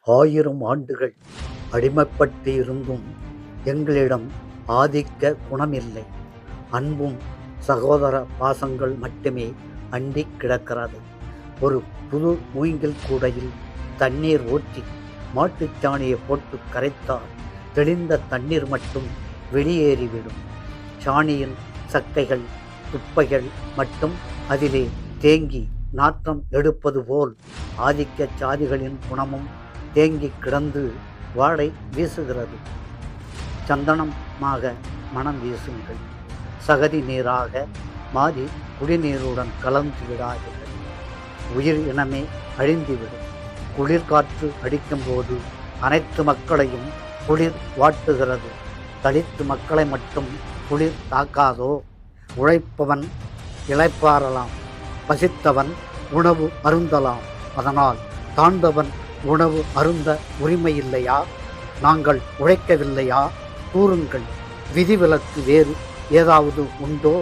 1000 ஆண்டுகள் அடிமைப்பட்டு இருந்தும் எங்களிடம் ஆதிக்க குணமில்லை. அன்பும் சகோதர பாசங்கள் மட்டுமே அண்டி கிடக்கிறது. ஒரு புது மூங்கில் கூடையில் தண்ணீர் ஊற்றி மாட்டுச்சாணியை போட்டு கரைத்தால் தெளிந்த தண்ணீர் மட்டும் வெளியேறிவிடும். சாணியின் சக்கைகள் குப்பைகள் மட்டும் அதிலே தேங்கி நாற்றம் எடுப்பது போல் ஆதிக்க சாதிகளின் குணமும் தேங்கி கிடந்து வாடை வீசுகிறது. சந்தனமாக மனம் வீசுங்கள். சகதி நீராக மாறி குடிநீருடன் கலந்து விடாதீர்கள். உயிர் இனமே அழிந்துவிடும். குளிர்காற்று அடிக்கும்போது அனைத்து மக்களையும் குளிர் வாட்டுகிறது. தலித்து மக்களை மட்டும் குளிர் தாக்காதோ? உழைப்பவன் இளைப்பாறலாம், பசித்தவன் உணவு அருந்தலாம். அதனால் தாழ்ந்தவன் உணவு அருந்த உரிமை இல்லையா? நாங்கள் உழைக்கவில்லையா? கூறுங்கள். விதிவிலக்கு வேறு ஏதாவது உண்டோ?